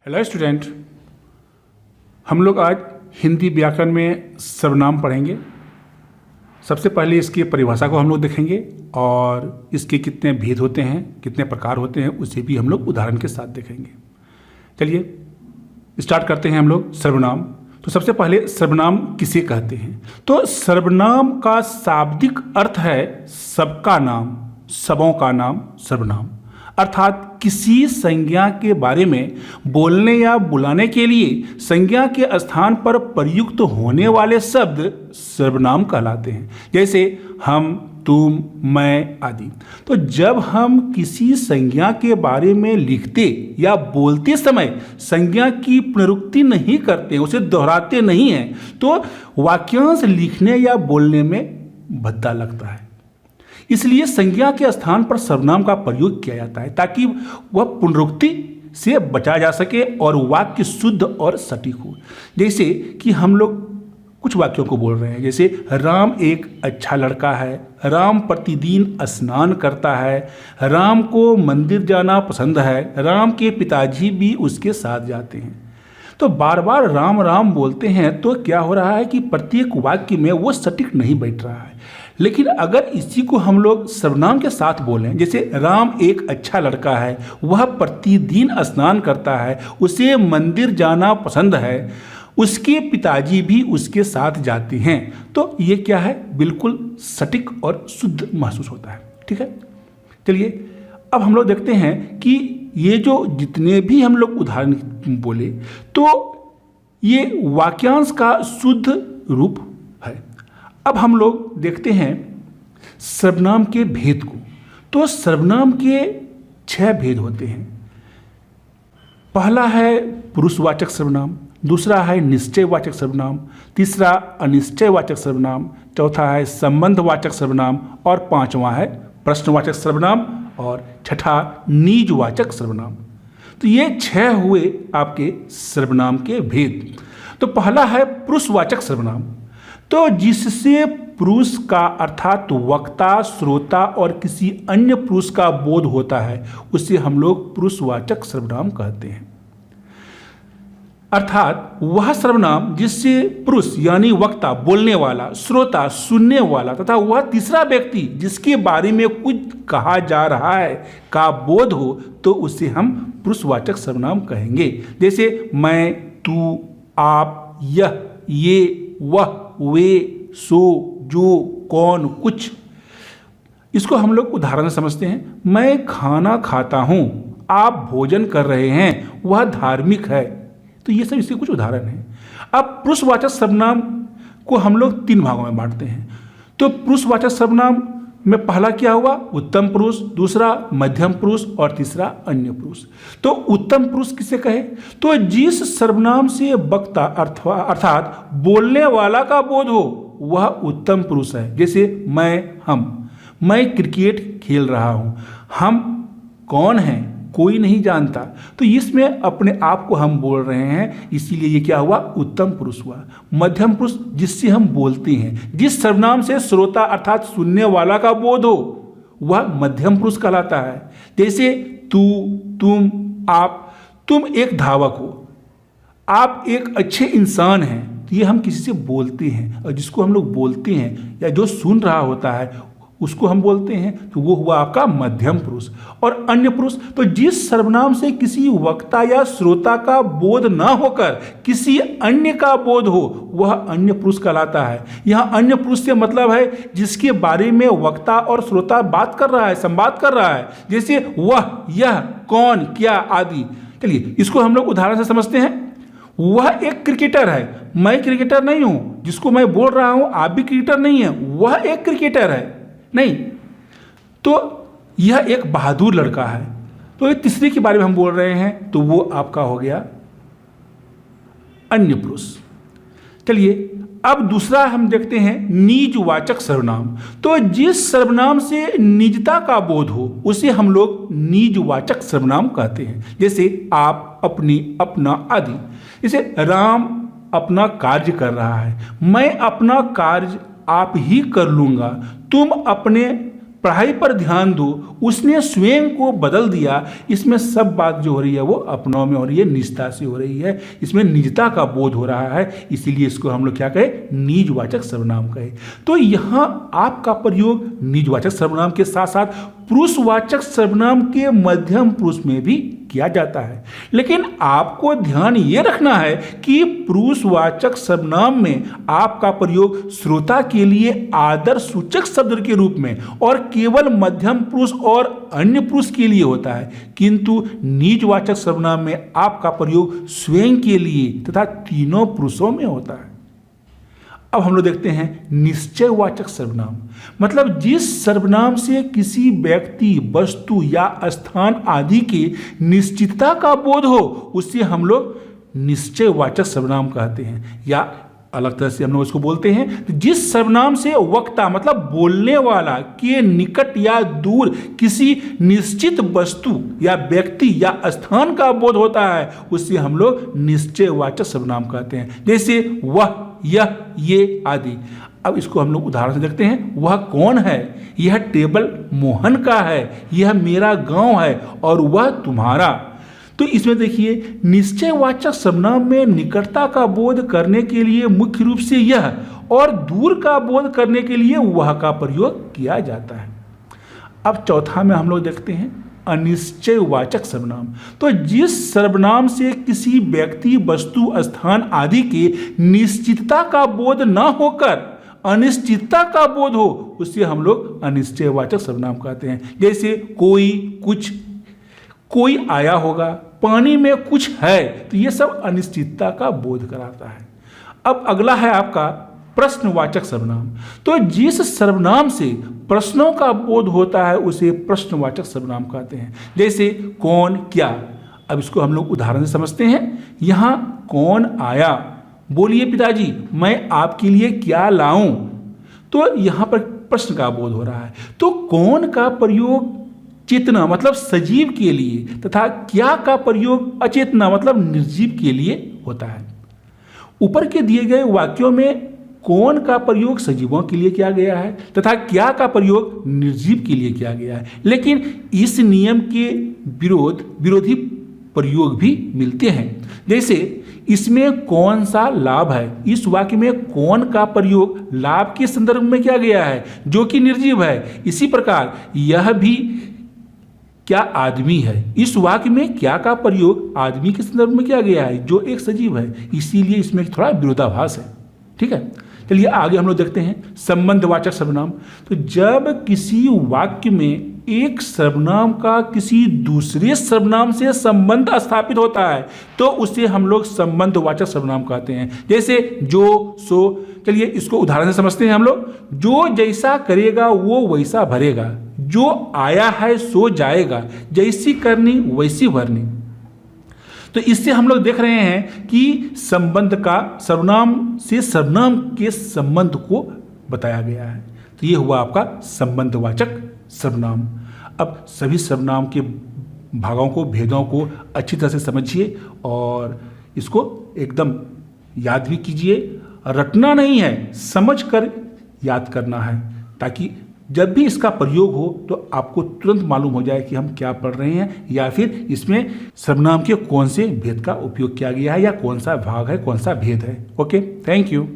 Hello student, हम लोग आज हिंदी व्याकरण में सर्वनाम पढ़ेंगे। सबसे पहले इसकी परिभाषा को हम लोग देखेंगे और इसके कितने भेद होते हैं, कितने प्रकार होते हैं, उसे भी हम लोग उदाहरण के साथ देखेंगे। चलिए स्टार्ट करते हैं हम लोग। सर्वनाम। तो सबसे पहले सर्वनाम किसे कहते हैं? तो सर्वनाम का शाब्दिक अर्थ है सबका नाम, सबों का नाम सर्वनाम। अर्थात किसी संज्ञा के बारे में बोलने या बुलाने के लिए संज्ञा के स्थान पर प्रयुक्त होने वाले शब्द सर्वनाम कहलाते हैं। जैसे हम, तुम, मैं आदि। तो जब हम किसी संज्ञा के बारे में लिखते या बोलते समय संज्ञा की पुनरुक्ति नहीं करते, उसे दोहराते नहीं हैं, तो वाक्यांश लिखने या बोलने में भद्दा लगता है। इसलिए संज्ञा के स्थान पर सर्वनाम का प्रयोग किया जाता है ताकि वह पुनरुक्ति से बचा जा सके और वाक्य शुद्ध और सटीक हो। जैसे कि हम लोग कुछ वाक्यों को बोल रहे हैं, जैसे राम एक अच्छा लड़का है, राम प्रतिदिन स्नान करता है, राम को मंदिर जाना पसंद है, राम के पिताजी भी उसके साथ जाते हैं। तो बार बार राम राम बोलते हैं तो क्या हो रहा है कि प्रत्येक वाक्य में वो सटीक नहीं बैठ रहा है। लेकिन अगर इसी को हम लोग सर्वनाम के साथ बोलें, जैसे राम एक अच्छा लड़का है, वह प्रतिदिन स्नान करता है, उसे मंदिर जाना पसंद है, उसके पिताजी भी उसके साथ जाते हैं, तो ये क्या है, बिल्कुल सटीक और शुद्ध महसूस होता है। ठीक है, चलिए अब हम लोग देखते हैं कि ये जो जितने भी हम लोग उदाहरण बोले तो ये वाक्यांश का शुद्ध रूप है। अब हम लोग देखते हैं सर्वनाम के भेद को। तो सर्वनाम के 6 भेद होते हैं। पहला है पुरुषवाचक सर्वनाम, दूसरा है निश्चयवाचक सर्वनाम, तीसरा अनिश्चयवाचक सर्वनाम, चौथा है संबंधवाचक सर्वनाम और पांचवा है प्रश्नवाचक सर्वनाम और छठा निजवाचक सर्वनाम। तो ये 6 हुए आपके सर्वनाम के भेद। तो पहला है पुरुषवाचक सर्वनाम। तो जिससे पुरुष का अर्थात वक्ता, श्रोता और किसी अन्य पुरुष का बोध होता है उसे हम लोग पुरुषवाचक सर्वनाम कहते हैं। अर्थात वह सर्वनाम जिससे पुरुष यानी वक्ता, बोलने वाला, श्रोता, सुनने वाला तथा वह तीसरा व्यक्ति जिसके बारे में कुछ कहा जा रहा है का बोध हो तो उसे हम पुरुषवाचक सर्वनाम कहेंगे। जैसे मैं, तू, आप, यह, ये, वह, वे, सो, जो, कौन, कुछ। इसको हम लोग उदाहरण समझते हैं। मैं खाना खाता हूं, आप भोजन कर रहे हैं, वह धार्मिक है। तो ये सब इसके कुछ उदाहरण हैं। अब पुरुषवाचक सर्वनाम को हम लोग 3 भागों में बांटते हैं। तो पुरुषवाचक सर्वनाम में पहला क्या हुआ, उत्तम पुरुष, दूसरा मध्यम पुरुष और तीसरा अन्य पुरुष। तो उत्तम पुरुष किसे कहे? तो जिस सर्वनाम से वक्ता अर्थात बोलने वाला का बोध हो वह उत्तम पुरुष है। जैसे मैं क्रिकेट खेल रहा हूं, हम कौन हैं कोई नहीं जानता, तो इसमें अपने आप को हम बोल रहे हैं, इसीलिए ये क्या हुआ, उत्तम पुरुष हुआ। मध्यम पुरुष जिससे हम बोलते हैं, जिस सर्वनाम से श्रोता अर्थात सुनने वाला का बोध हो वह मध्यम पुरुष कहलाता है। जैसे तू, तुम, आप। तुम एक धावक हो, आप एक अच्छे इंसान हैं, तो ये हम किसी से बोलते हैं और जिसको हम लोग बोलते हैं या जो सुन रहा होता है उसको हम बोलते हैं, तो वो हुआ आपका मध्यम पुरुष। और अन्य पुरुष तो जिस सर्वनाम से किसी वक्ता या श्रोता का बोध न होकर किसी अन्य का बोध हो वह अन्य पुरुष कहलाता है। यहाँ अन्य पुरुष से मतलब है जिसके बारे में वक्ता और श्रोता बात कर रहा है, संवाद कर रहा है, जैसे वह, यह, कौन, क्या आदि। चलिए इसको हम लोग उदाहरण से समझते हैं। वह एक क्रिकेटर है, मैं क्रिकेटर नहीं हूं, जिसको मैं बोल रहा हूं आप भी क्रिकेटर नहीं है, वह एक क्रिकेटर है नहीं। तो यह एक बहादुर लड़का है, तो ये तीसरे के बारे में हम बोल रहे हैं, तो वो आपका हो गया अन्य पुरुष। चलिए अब दूसरा हम देखते हैं निजवाचक सर्वनाम। तो जिस सर्वनाम से निजता का बोध हो उसे हम लोग निजवाचक सर्वनाम कहते हैं। जैसे आप, अपनी, अपना आदि। जैसे राम अपना कार्य कर रहा है, मैं अपना कार्य आप ही कर लूँगा, तुम अपने पढ़ाई पर ध्यान दो, उसने स्वयं को बदल दिया। इसमें सब बात जो हो रही है वो अपनों में हो रही है, निजता से हो रही है, इसमें निजता का बोध हो रहा है, इसीलिए इसको हम लोग क्या कहे, निजवाचक सर्वनाम कहे। तो यहाँ आपका प्रयोग निजवाचक सर्वनाम के साथ साथ पुरुषवाचक सर्वनाम के मध्यम पुरुष में भी किया जाता है। लेकिन आपको ध्यान ये रखना है कि पुरुषवाचक सर्वनाम में आपका प्रयोग श्रोता के लिए आदर सूचक शब्द के रूप में और केवल मध्यम पुरुष और अन्य पुरुष के लिए होता है, किंतु निजवाचक सर्वनाम में आपका प्रयोग स्वयं के लिए तथा तीनों पुरुषों में होता है। अब हम लोग देखते हैं निश्चयवाचक सर्वनाम, मतलब जिस सर्वनाम से किसी व्यक्ति, वस्तु या स्थान आदि के निश्चितता का बोध हो उसे हम लोग निश्चयवाचक सर्वनाम कहते हैं, या अलग तरह से हम लोग इसको बोलते हैं जिस सर्वनाम से वक्ता मतलब बोलने वाला के निकट या दूर किसी निश्चित वस्तु या व्यक्ति या स्थान का बोध होता है उसे हम लोग निश्चयवाचक सर्वनाम कहते हैं। जैसे वह, यह, ये आदि। अब इसको हम लोग उदाहरण से देखते हैं। वह कौन है? यह टेबल मोहन का है, यह मेरा गांव है और वह तुम्हारा। तो इसमें देखिए निश्चयवाचक सर्वनाम में निकटता का बोध करने के लिए मुख्य रूप से यह और दूर का बोध करने के लिए वह का प्रयोग किया जाता है। अब चौथा में हम लोग देखते हैं अनिश्चयवाचक सर्वनाम। तो जिस सर्वनाम से किसी व्यक्ति, वस्तु, स्थान आदि के निश्चितता का बोध न होकर अनिश्चितता का बोध हो उसे हम लोग अनिश्चयवाचक सर्वनाम कहते हैं। जैसे कोई, कुछ, कोई आया होगा, पानी में कुछ है, तो ये सब अनिश्चितता का बोध कराता है। अब अगला है आपका प्रश्नवाचक सर्वनाम। तो जिस सर्वनाम से प्रश्नों का बोध होता है उसे प्रश्नवाचक सर्वनाम कहते हैं। जैसे कौन, क्या। अब इसको हम लोग उदाहरण से समझते हैं। यहाँ कौन आया, बोलिए पिताजी मैं आपके लिए क्या लाऊं। तो यहाँ पर प्रश्न का बोध हो रहा है। तो कौन का प्रयोग चेतना मतलब सजीव के लिए तथा क्या का प्रयोग अचेतना मतलब निर्जीव के लिए होता है। ऊपर के दिए गए वाक्यों में कौन का प्रयोग सजीवों के लिए किया गया है तथा क्या का प्रयोग निर्जीव के लिए किया गया है, लेकिन इस नियम के विरोधी प्रयोग भी मिलते हैं। जैसे इसमें कौन सा लाभ है, इस वाक्य में कौन का प्रयोग लाभ के संदर्भ में किया गया है जो कि निर्जीव है। इसी प्रकार यह भी क्या आदमी है, इस वाक्य में क्या का प्रयोग आदमी के संदर्भ में किया गया है जो एक सजीव है, इसीलिए इसमें थोड़ा विरोधाभास है। ठीक है, चलिए आगे हम लोग देखते हैं संबंधवाचक सर्वनाम। तो जब किसी वाक्य में एक सर्वनाम का किसी दूसरे सर्वनाम से संबंध स्थापित होता है तो उसे हम लोग संबंधवाचक सर्वनाम कहते हैं। जैसे जो, सो। चलिए इसको उदाहरण से समझते हैं हम लोग। जो जैसा करेगा वो वैसा भरेगा, जो आया है सो जाएगा, जैसी करनी वैसी भरनी। तो इससे हम लोग देख रहे हैं कि संबंध का सर्वनाम से सर्वनाम के संबंध को बताया गया है। तो ये हुआ आपका संबंधवाचक सर्वनाम। अब सभी सर्वनाम के भागों को, भेदों को अच्छी तरह से समझिए और इसको एकदम याद भी कीजिए। रटना नहीं है, समझकर याद करना है, ताकि जब भी इसका प्रयोग हो तो आपको तुरंत मालूम हो जाए कि हम क्या पढ़ रहे हैं या फिर इसमें सर्वनाम के कौन से भेद का उपयोग किया गया है या कौन सा भाग है, कौन सा भेद है। Okay, thank you.